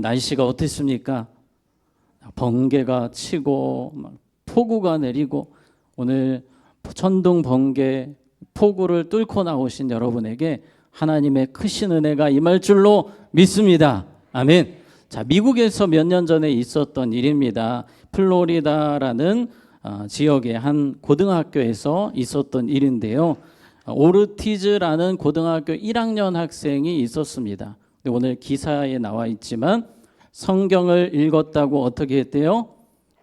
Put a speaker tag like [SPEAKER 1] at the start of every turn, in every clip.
[SPEAKER 1] 날씨가 어땠습니까? 번개가 치고 막 폭우가 내리고 오늘 천둥 번개 폭우를 뚫고 나오신 여러분에게 하나님의 크신 은혜가 임할 줄로 믿습니다. 아멘. 자, 미국에서 몇 년 전에 있었던 일입니다. 플로리다라는 지역의 한 고등학교에서 있었던 일인데요. 오르티즈라는 고등학교 1학년 학생이 있었습니다. 오늘 기사에 나와 있지만 성경을 읽었다고 어떻게 했대요?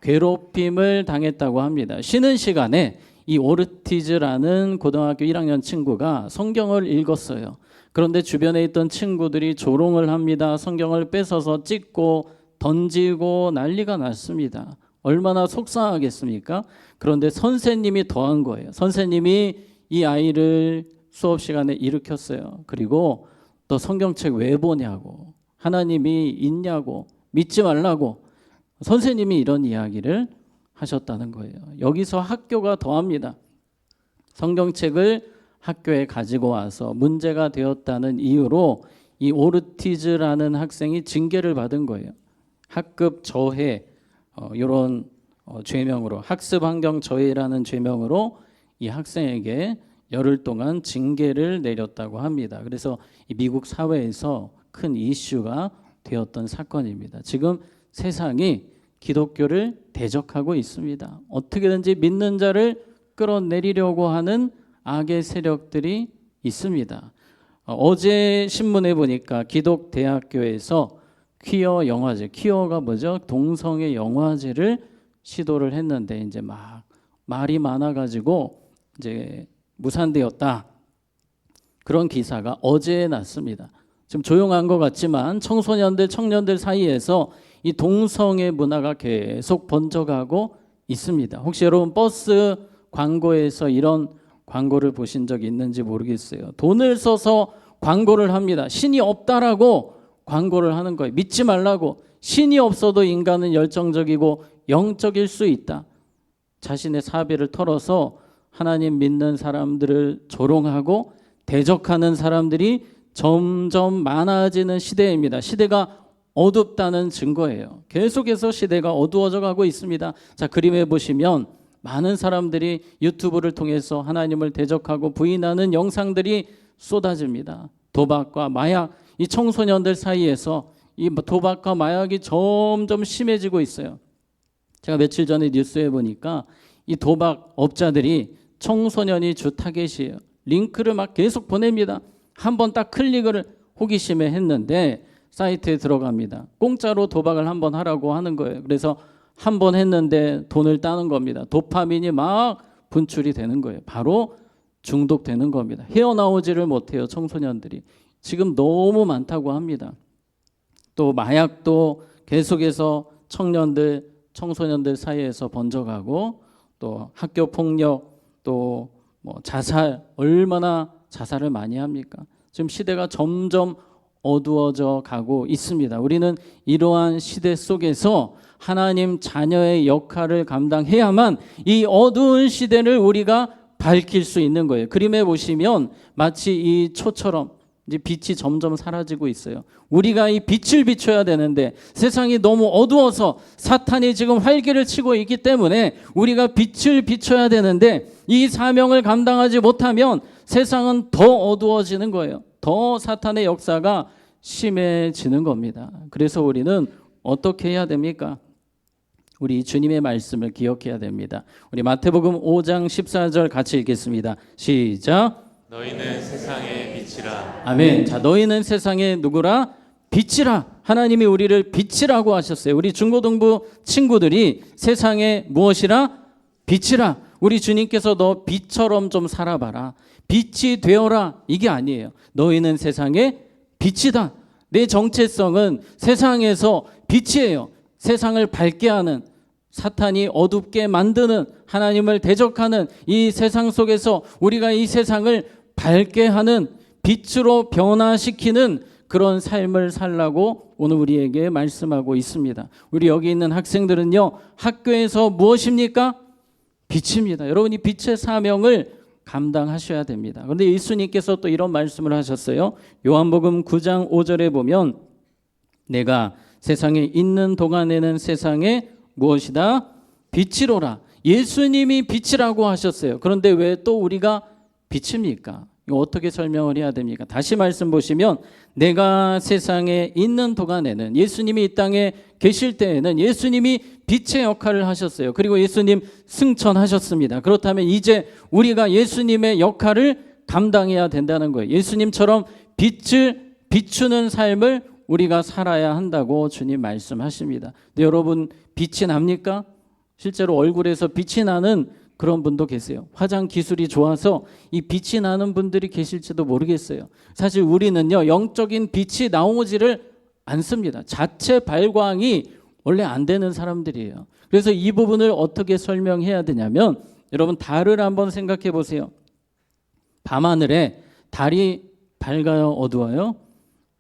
[SPEAKER 1] 괴롭힘을 당했다고 합니다. 쉬는 시간에 이 오르티즈라는 고등학교 1학년 친구가 성경을 읽었어요. 그런데 주변에 있던 친구들이 조롱을 합니다. 성경을 뺏어서 찢고 던지고 난리가 났습니다. 얼마나 속상하겠습니까? 그런데 선생님이 더한 거예요. 선생님이 이 아이를 수업 시간에 일으켰어요. 그리고 너 성경책 왜 보냐고, 하나님이 있냐고, 믿지 말라고 선생님이 이런 이야기를 하셨다는 거예요. 여기서 학교가 더합니다. 성경책을 학교에 가지고 와서 문제가 되었다는 이유로 이 오르티즈라는 학생이 징계를 받은 거예요. 학급 저해 이런 죄명으로, 학습 환경 저해라는 죄명으로 이 학생에게 열흘 동안 징계를 내렸다고 합니다. 그래서 이 미국 사회에서 큰 이슈가 되었던 사건입니다. 지금 세상이 기독교를 대적하고 있습니다. 어떻게든지 믿는 자를 끌어내리려고 하는 악의 세력들이 있습니다. 어제 신문에 보니까 기독대학교에서 퀴어 영화제, 퀴어가 뭐죠? 동성애 영화제를 시도를 했는데 이제 막 말이 많아가지고 이제 무산되었다. 그런 기사가 어제 났습니다. 지금 조용한 것 같지만 청소년들, 청년들 사이에서 이 동성애 문화가 계속 번져가고 있습니다. 혹시 여러분 버스 광고에서 이런 광고를 보신 적 있는지 모르겠어요. 돈을 써서 광고를 합니다. 신이 없다라고 광고를 하는 거예요. 믿지 말라고. 신이 없어도 인간은 열정적이고 영적일 수 있다. 자신의 사비를 털어서 하나님 믿는 사람들을 조롱하고 대적하는 사람들이 점점 많아지는 시대입니다. 시대가 어둡다는 증거예요. 계속해서 시대가 어두워져 가고 있습니다. 자, 그림에 보시면 많은 사람들이 유튜브를 통해서 하나님을 대적하고 부인하는 영상들이 쏟아집니다. 도박과 마약, 이 청소년들 사이에서 이 도박과 마약이 점점 심해지고 있어요. 제가 며칠 전에 뉴스에 보니까 이 도박업자들이 청소년이 주 타겟이에요. 링크를 막 계속 보냅니다. 한번 딱 클릭을 호기심에 했는데 사이트에 들어갑니다. 공짜로 도박을 한번 하라고 하는 거예요. 그래서 한 번 했는데 돈을 따는 겁니다. 도파민이 막 분출이 되는 거예요. 바로 중독되는 겁니다. 헤어나오지를 못해요. 청소년들이. 지금 너무 많다고 합니다. 또 마약도 계속해서 청년들, 청소년들 사이에서 번져가고 또 학교 폭력, 또 뭐 자살, 얼마나 자살을 많이 합니까? 지금 시대가 점점 어두워져 가고 있습니다. 우리는 이러한 시대 속에서 하나님 자녀의 역할을 감당해야만 이 어두운 시대를 우리가 밝힐 수 있는 거예요. 그림에 보시면 마치 이 초처럼 이제 빛이 점점 사라지고 있어요. 우리가 이 빛을 비춰야 되는데 세상이 너무 어두워서 사탄이 지금 활기를 치고 있기 때문에 우리가 빛을 비춰야 되는데 이 사명을 감당하지 못하면 세상은 더 어두워지는 거예요. 더 사탄의 역사가 심해지는 겁니다. 그래서 우리는 어떻게 해야 됩니까? 우리 주님의 말씀을 기억해야 됩니다. 우리 마태복음 5장 14절 같이 읽겠습니다. 시작.
[SPEAKER 2] 너희는 세상의 빛이라.
[SPEAKER 1] 아멘. 자, 너희는 세상의 누구라? 빛이라. 하나님이 우리를 빛이라고 하셨어요. 우리 중고등부 친구들이 세상의 무엇이라? 빛이라. 우리 주님께서 너 빛처럼 좀 살아봐라. 빛이 되어라. 이게 아니에요. 너희는 세상의 빛이다. 내 정체성은 세상에서 빛이에요. 세상을 밝게 하는, 사탄이 어둡게 만드는, 하나님을 대적하는 이 세상 속에서 우리가 이 세상을 밝게 하는, 빛으로 변화시키는 그런 삶을 살라고 오늘 우리에게 말씀하고 있습니다. 우리 여기 있는 학생들은요, 학교에서 무엇입니까? 빛입니다. 여러분이 빛의 사명을 감당하셔야 됩니다. 그런데 예수님께서 또 이런 말씀을 하셨어요. 요한복음 9장 5절에 보면 내가 세상에 있는 동안에는 세상에 무엇이다? 빛이로라. 예수님이 빛이라고 하셨어요. 그런데 왜 또 우리가 빛입니까? 이거 어떻게 설명을 해야 됩니까? 다시 말씀 보시면 내가 세상에 있는 동안에는, 예수님이 이 땅에 계실 때에는 예수님이 빛의 역할을 하셨어요. 그리고 예수님 승천하셨습니다. 그렇다면 이제 우리가 예수님의 역할을 감당해야 된다는 거예요. 예수님처럼 빛을 비추는 삶을 우리가 살아야 한다고 주님 말씀하십니다. 근데 여러분, 빛이 납니까? 실제로 얼굴에서 빛이 나는 그런 분도 계세요. 화장 기술이 좋아서 이 빛이 나는 분들이 계실지도 모르겠어요. 사실 우리는요, 영적인 빛이 나오지를 않습니다. 자체 발광이 원래 안 되는 사람들이에요. 그래서 이 부분을 어떻게 설명해야 되냐면, 여러분 달을 한번 생각해 보세요. 밤하늘에 달이 밝아요, 어두워요?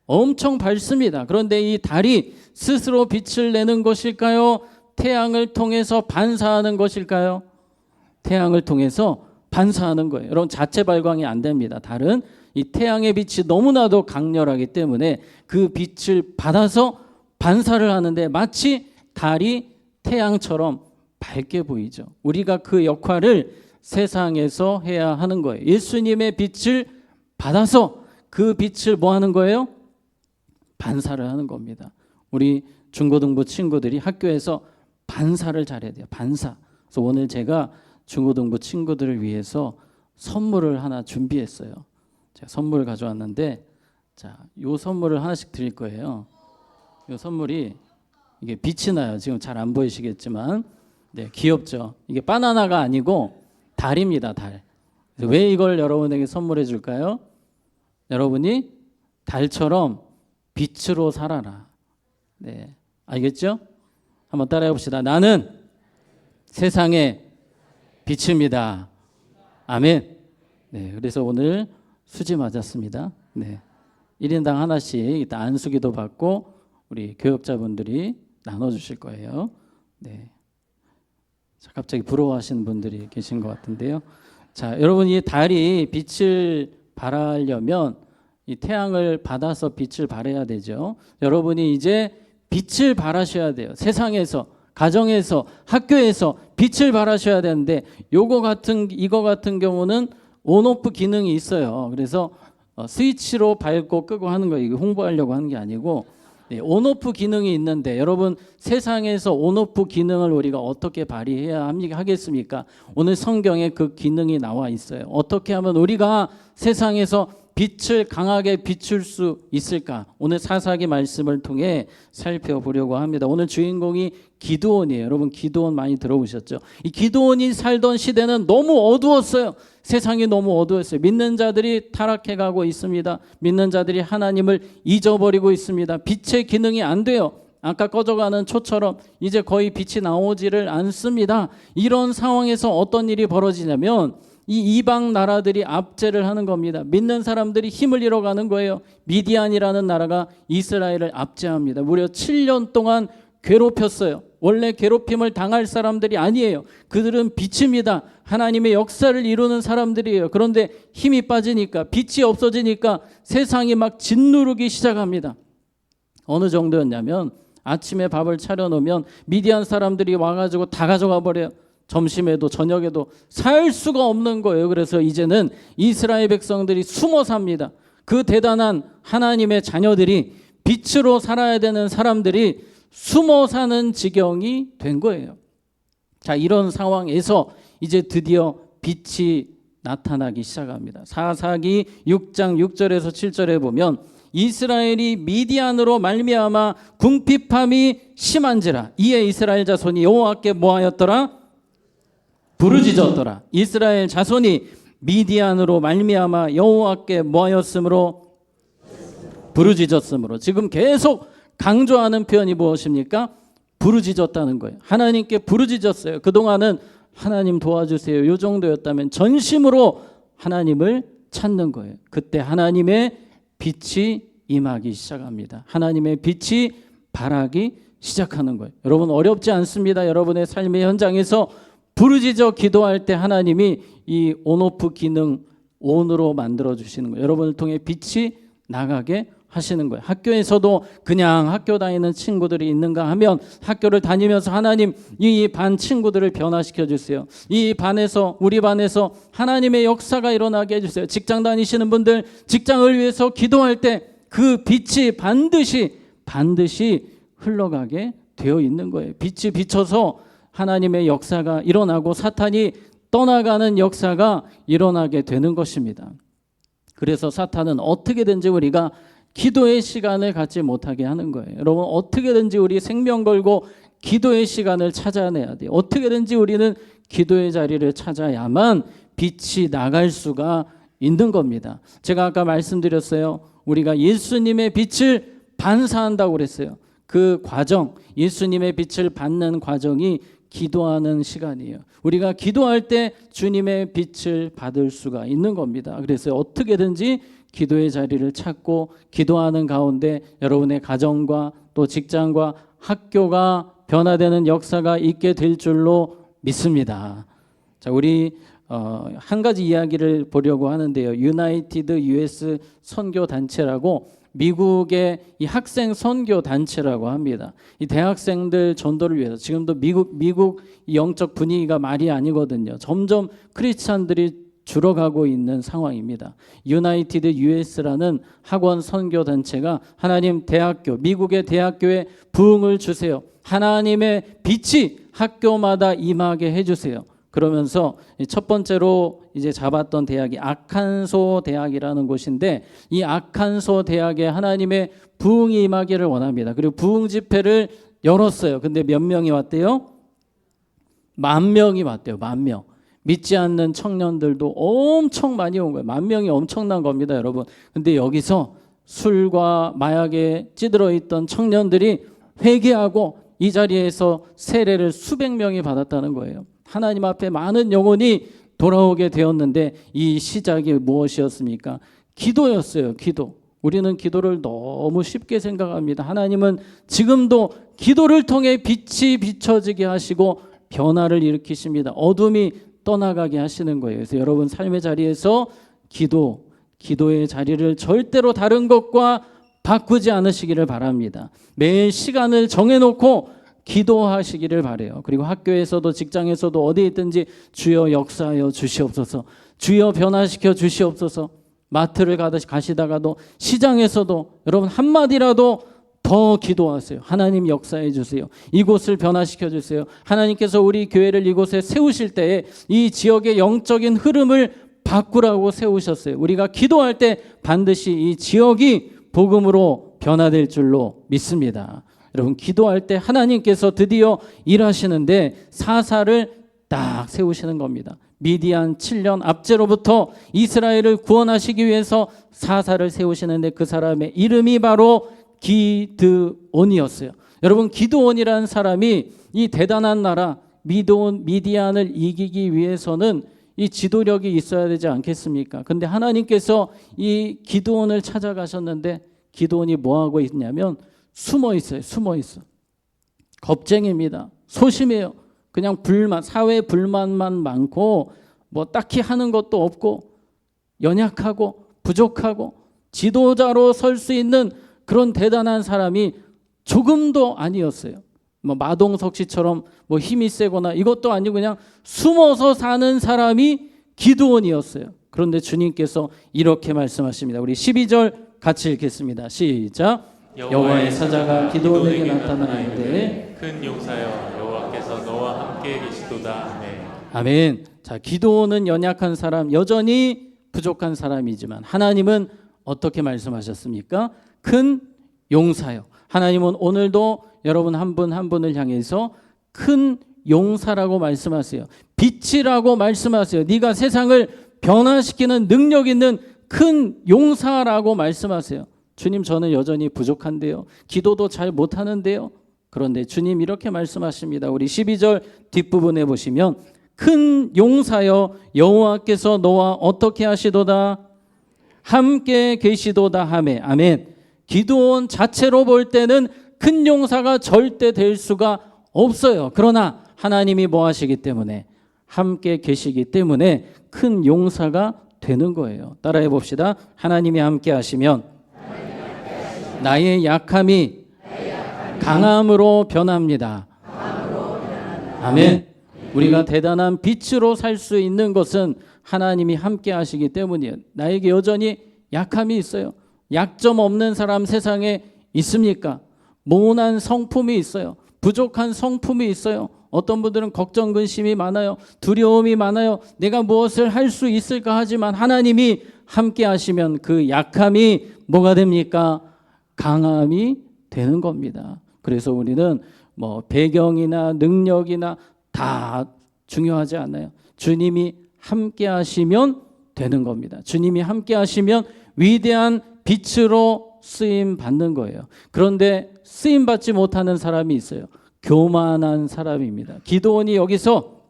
[SPEAKER 1] 엄청 밝습니다. 그런데 이 달이 스스로 빛을 내는 것일까요? 태양을 통해서 반사하는 것일까요? 태양을 통해서 반사하는 거예요. 여러분, 자체 발광이 안 됩니다. 달은 이 태양의 빛이 너무나도 강렬하기 때문에 그 빛을 받아서 반사를 하는데 마치 달이 태양처럼 밝게 보이죠. 우리가 그 역할을 세상에서 해야 하는 거예요. 예수님의 빛을 받아서 그 빛을 뭐 하는 거예요? 반사를 하는 겁니다. 우리 중고등부 친구들이 학교에서 반사를 잘해야 돼요. 반사. 그래서 오늘 제가 중고등부 친구들을 위해서 선물을 하나 준비했어요. 제가 선물 가져왔는데, 자, 요 선물을 하나씩 드릴 거예요. 요 선물이 이게 빛이 나요. 지금 잘 안 보이시겠지만, 네, 귀엽죠. 이게 바나나가 아니고 달입니다. 달. 왜 이걸 여러분에게 선물해 줄까요? 여러분이 달처럼 빛으로 살아라. 네, 알겠죠? 한번 따라해 봅시다. 나는 세상의 빛입니다. 아멘. 네, 그래서 오늘 수지 맞았습니다. 네, 1인당 하나씩 이따 안수기도 받고 우리 교역자분들이 나눠주실 거예요. 네. 자, 갑자기 부러워하시는 분들이 계신 것 같은데요. 자, 여러분, 이 달이 빛을 발하려면 이 태양을 받아서 빛을 발해야 되죠. 여러분이 이제 빛을 발하셔야 돼요. 세상에서, 가정에서, 학교에서 빛을 발하셔야 되는데, 이거 같은 경우는 온오프 기능이 있어요. 그래서 스위치로 밝고 끄고 하는 거, 이거 홍보하려고 하는 게 아니고, 네, 온오프 기능이 있는데, 여러분, 세상에서 온오프 기능을 우리가 어떻게 발휘해야 하겠습니까? 오늘 성경에 그 기능이 나와 있어요. 어떻게 하면 우리가 세상에서 빛을 강하게 비출 수 있을까? 오늘 사사기 말씀을 통해 살펴보려고 합니다. 오늘 주인공이 기드온이에요. 여러분, 기드온 많이 들어보셨죠? 이 기드온이 살던 시대는 너무 어두웠어요. 세상이 너무 어두웠어요. 믿는 자들이 타락해가고 있습니다. 믿는 자들이 하나님을 잊어버리고 있습니다. 빛의 기능이 안 돼요. 아까 꺼져가는 초처럼 이제 거의 빛이 나오지를 않습니다. 이런 상황에서 어떤 일이 벌어지냐면, 이 이방 나라들이 압제를 하는 겁니다. 믿는 사람들이 힘을 잃어가는 거예요. 미디안이라는 나라가 이스라엘을 압제합니다. 무려 7년 동안 괴롭혔어요. 원래 괴롭힘을 당할 사람들이 아니에요. 그들은 빛입니다. 하나님의 역사를 이루는 사람들이에요. 그런데 힘이 빠지니까, 빛이 없어지니까 세상이 막 짓누르기 시작합니다. 어느 정도였냐면, 아침에 밥을 차려놓으면 미디안 사람들이 와가지고 다 가져가 버려요. 점심에도 저녁에도 살 수가 없는 거예요. 그래서 이제는 이스라엘 백성들이 숨어 삽니다. 그 대단한 하나님의 자녀들이, 빛으로 살아야 되는 사람들이 숨어 사는 지경이 된 거예요. 자, 이런 상황에서 이제 드디어 빛이 나타나기 시작합니다. 사사기 6장 6절에서 7절에 보면, 이스라엘이 미디안으로 말미암아 궁핍함이 심한지라 이에 이스라엘 자손이 여호와께 뭐하였더라? 부르짖었더라. 이스라엘 자손이 미디안으로 말미암아 여호와께 뭐하였으므로? 부르짖었으므로. 지금 계속 강조하는 표현이 무엇입니까? 부르짖었다는 거예요. 하나님께 부르짖었어요. 그동안은 하나님 도와주세요, 이 정도였다면 전심으로 하나님을 찾는 거예요. 그때 하나님의 빛이 임하기 시작합니다. 하나님의 빛이 발하기 시작하는 거예요. 여러분, 어렵지 않습니다. 여러분의 삶의 현장에서 부르짖어 기도할 때 하나님이 이 온오프 기능 온으로 만들어 주시는 거예요. 여러분을 통해 빛이 나가게 하시는 거예요. 학교에서도 그냥 학교 다니는 친구들이 있는가 하면 학교를 다니면서 하나님 이 반 친구들을 변화시켜 주세요. 이 반에서 우리 반에서 하나님의 역사가 일어나게 해주세요. 직장 다니시는 분들 직장을 위해서 기도할 때 그 빛이 반드시 흘러가게 되어 있는 거예요. 빛이 비춰서 하나님의 역사가 일어나고 사탄이 떠나가는 역사가 일어나게 되는 것입니다. 그래서 사탄은 어떻게든지 우리가 기도의 시간을 갖지 못하게 하는 거예요. 여러분 어떻게든지 우리 생명 걸고 기도의 시간을 찾아내야 돼요. 어떻게든지 우리는 기도의 자리를 찾아야만 빛이 나갈 수가 있는 겁니다. 제가 아까 말씀드렸어요. 우리가 예수님의 빛을 반사한다고 그랬어요. 그 과정, 예수님의 빛을 받는 과정이 기도하는 시간이에요. 우리가 기도할 때 주님의 빛을 받을 수가 있는 겁니다. 그래서 어떻게든지 기도의 자리를 찾고 기도하는 가운데 여러분의 가정과 또 직장과 학교가 변화되는 역사가 있게 될 줄로 믿습니다. 자, 우리 한 가지 이야기를 보려고 하는데요. 유나이티드 US 선교 단체라고 미국의 이 학생 선교 단체라고 합니다. 이 대학생들 전도를 위해서 지금도 미국 영적 분위기가 말이 아니거든요. 점점 크리스찬들이 줄어가고 있는 상황입니다. 유나이티드 US라는 학원 선교 단체가 하나님 대학교, 미국의 대학교에 부흥을 주세요. 하나님의 빛이 학교마다 임하게 해주세요. 그러면서 첫 번째로 이제 잡았던 대학이 아칸소 대학이라는 곳인데 이 아칸소 대학에 하나님의 부흥이 임하기를 원합니다. 그리고 부흥 집회를 열었어요. 근데 몇 명이 왔대요? 10,000명이 왔대요. 10,000명. 믿지 않는 청년들도 엄청 많이 온 거예요. 10,000명이 엄청난 겁니다, 여러분. 근데 여기서 술과 마약에 찌들어 있던 청년들이 회개하고 이 자리에서 세례를 수백 명이 받았다는 거예요. 하나님 앞에 많은 영혼이 돌아오게 되었는데 이 시작이 무엇이었습니까? 기도였어요. 기도. 우리는 기도를 너무 쉽게 생각합니다. 하나님은 지금도 기도를 통해 빛이 비춰지게 하시고 변화를 일으키십니다. 어둠이 떠나가게 하시는 거예요. 그래서 여러분 삶의 자리에서 기도의 자리를 절대로 다른 것과 바꾸지 않으시기를 바랍니다. 매일 시간을 정해놓고 기도하시기를 바라요. 그리고 학교에서도 직장에서도 어디 있든지 주여 역사하여 주시옵소서, 주여 변화시켜 주시옵소서. 마트를 가시다가도 시장에서도 여러분 한마디라도 더 기도하세요. 하나님 역사해 주세요. 이곳을 변화시켜 주세요. 하나님께서 우리 교회를 이곳에 세우실 때에 이 지역의 영적인 흐름을 바꾸라고 세우셨어요. 우리가 기도할 때 반드시 이 지역이 복음으로 변화될 줄로 믿습니다. 여러분 기도할 때 하나님께서 드디어 일하시는데 사사를 딱 세우시는 겁니다. 미디안 7년 압제로부터 이스라엘을 구원하시기 위해서 사사를 세우시는데 그 사람의 이름이 바로 기드온이었어요. 여러분 기드온이라는 사람이 이 대단한 나라 미디안을 이기기 위해서는 이 지도력이 있어야 되지 않겠습니까? 근데 하나님께서 이 기드온을 찾아가셨는데 기드온이 뭐하고 있냐면 숨어 있어요. 숨어 있어. 겁쟁이입니다. 소심해요. 그냥 사회 불만만 많고 뭐 딱히 하는 것도 없고 연약하고 부족하고 지도자로 설 수 있는 그런 대단한 사람이 조금도 아니었어요. 뭐 마동석 씨처럼 뭐 힘이 세거나 이것도 아니고 그냥 숨어서 사는 사람이 기드온이었어요. 그런데 주님께서 이렇게 말씀하십니다. 우리 12절 같이 읽겠습니다. 시작. 여호와의 사자가 기드온에게 나타나는데
[SPEAKER 2] 큰 용사여 여호와께서 너와 함께 계시도다. 아멘.
[SPEAKER 1] 아멘. 자, 기드온은 연약한 사람, 여전히 부족한 사람이지만 하나님은 어떻게 말씀하셨습니까? 큰 용사요. 하나님은 오늘도 여러분 한 분 한 분을 향해서 큰 용사라고 말씀하세요. 빛이라고 말씀하세요. 네가 세상을 변화시키는 능력 있는 큰 용사라고 말씀하세요. 주님 저는 여전히 부족한데요. 기도도 잘 못하는데요. 그런데 주님 이렇게 말씀하십니다. 우리 12절 뒷부분에 보시면 큰 용사여 여호와께서 너와 어떻게 하시도다? 함께 계시도다 하매. 아멘. 기드온 자체로 볼 때는 큰 용사가 절대 될 수가 없어요. 그러나 하나님이 뭐 하시기 때문에 함께 계시기 때문에 큰 용사가 되는 거예요. 따라해 봅시다. 하나님이 함께 하시면 나의 약함이 강함으로 변합니다. 아멘. 우리가 대단한 빛으로 살 수 있는 것은 하나님이 함께 하시기 때문이에요. 나에게 여전히 약함이 있어요. 약점 없는 사람 세상에 있습니까? 모난 성품이 있어요. 부족한 성품이 있어요. 어떤 분들은 걱정, 근심이 많아요. 두려움이 많아요. 내가 무엇을 할 수 있을까 하지만 하나님이 함께 하시면 그 약함이 뭐가 됩니까? 강함이 되는 겁니다. 그래서 우리는 뭐 배경이나 능력이나 다 중요하지 않아요. 주님이 함께 하시면 되는 겁니다. 주님이 함께 하시면 위대한 빛으로 쓰임 받는 거예요. 그런데 쓰임 받지 못하는 사람이 있어요. 교만한 사람입니다. 기드온이 여기서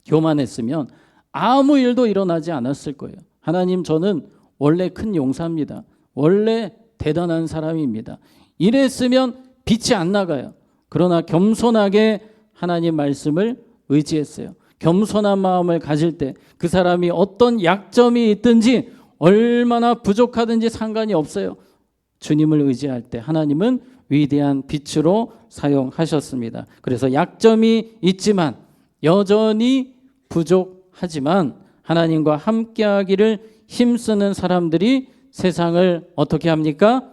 [SPEAKER 1] 교만했으면 아무 일도 일어나지 않았을 거예요. 하나님, 저는 원래 큰 용사입니다. 원래 대단한 사람입니다. 이랬으면 빛이 안 나가요. 그러나 겸손하게 하나님 말씀을 의지했어요. 겸손한 마음을 가질 때 그 사람이 어떤 약점이 있든지 얼마나 부족하든지 상관이 없어요. 주님을 의지할 때 하나님은 위대한 빛으로 사용하셨습니다. 그래서 약점이 있지만 여전히 부족하지만 하나님과 함께하기를 힘쓰는 사람들이 세상을 어떻게 합니까?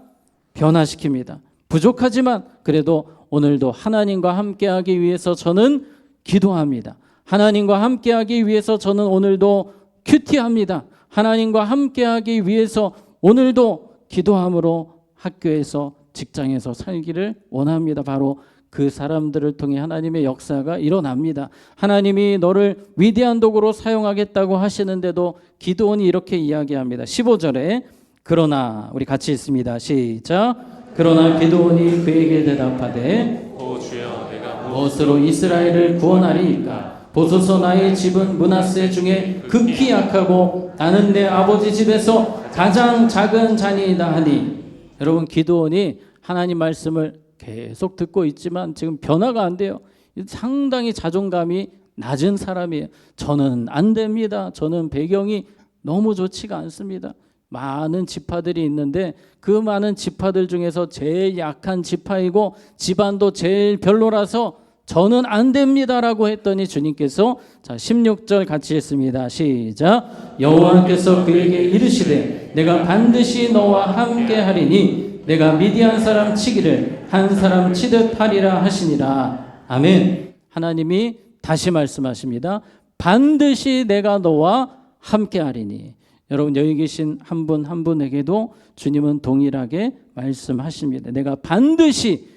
[SPEAKER 1] 변화시킵니다. 부족하지만 그래도 오늘도 하나님과 함께하기 위해서 저는 기도합니다. 하나님과 함께하기 위해서 저는 오늘도 큐티합니다. 하나님과 함께하기 위해서 오늘도 기도함으로 학교에서 직장에서 살기를 원합니다. 바로 그 사람들을 통해 하나님의 역사가 일어납니다. 하나님이 너를 위대한 도구로 사용하겠다고 하시는데도 기드온이 이렇게 이야기합니다. 15절에 그러나, 우리 같이 읽습니다. 시작. 그러나 기드온이 그에게 대답하되
[SPEAKER 2] 오 주여, 내가
[SPEAKER 1] 무엇으로 이스라엘을 구원하리이까? 보소서, 나의 집은 므낫세 중에 극히 약하고 나는 내 아버지 집에서 가장 작은 자니이다 하니. 여러분, 기드온이 하나님 말씀을 계속 듣고 있지만 지금 변화가 안 돼요. 상당히 자존감이 낮은 사람이에요. 저는 안 됩니다. 저는 배경이 너무 좋지가 않습니다. 많은 지파들이 있는데 그 많은 지파들 중에서 제일 약한 지파이고 집안도 제일 별로라서 저는 안 됩니다라고 했더니 주님께서, 자 16절 같이 했습니다. 시작. 여호와께서 그에게 이르시되 내가 반드시 너와 함께 하리니 내가 미디안 사람 치기를 한 사람 치듯 하리라 하시니라. 아멘. 하나님이 다시 말씀하십니다. 반드시 내가 너와 함께 하리니. 여러분, 여기 계신 한 분 한 분에게도 주님은 동일하게 말씀하십니다. 내가 반드시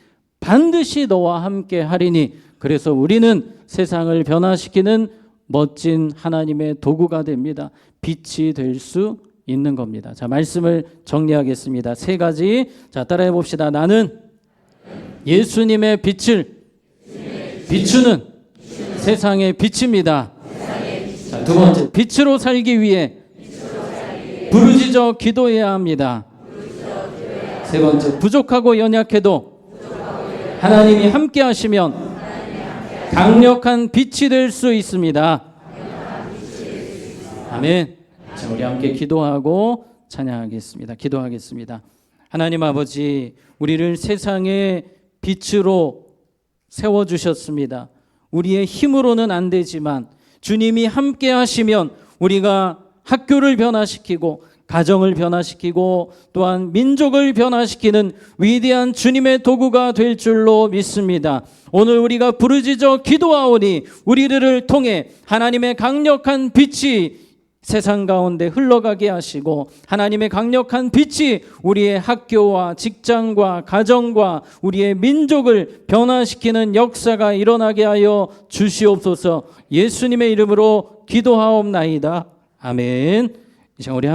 [SPEAKER 1] 너와 함께 하리니. 그래서 우리는 세상을 변화시키는 멋진 하나님의 도구가 됩니다. 빛이 될 수 있는 겁니다. 자, 말씀을 정리하겠습니다. 세 가지. 자, 따라해 봅시다. 나는 예수님의 빛을 비추는 세상의 빛입니다. 자, 두 번째, 빛으로 살기 위해 부르짖어 기도해야 합니다. 세 번째, 부족하고 연약해도 하나님이 함께 하시면 강력한 빛이 될 수 있습니다. 아멘. 자, 우리 함께 기도하고 찬양하겠습니다. 기도하겠습니다. 하나님 아버지, 우리를 세상의 빛으로 세워주셨습니다. 우리의 힘으로는 안 되지만 주님이 함께 하시면 우리가 학교를 변화시키고 가정을 변화시키고 또한 민족을 변화시키는 위대한 주님의 도구가 될 줄로 믿습니다. 오늘 우리가 부르짖어 기도하오니 우리들을 통해 하나님의 강력한 빛이 세상 가운데 흘러가게 하시고 하나님의 강력한 빛이 우리의 학교와 직장과 가정과 우리의 민족을 변화시키는 역사가 일어나게 하여 주시옵소서. 예수님의 이름으로 기도하옵나이다. 아멘. 이제 우리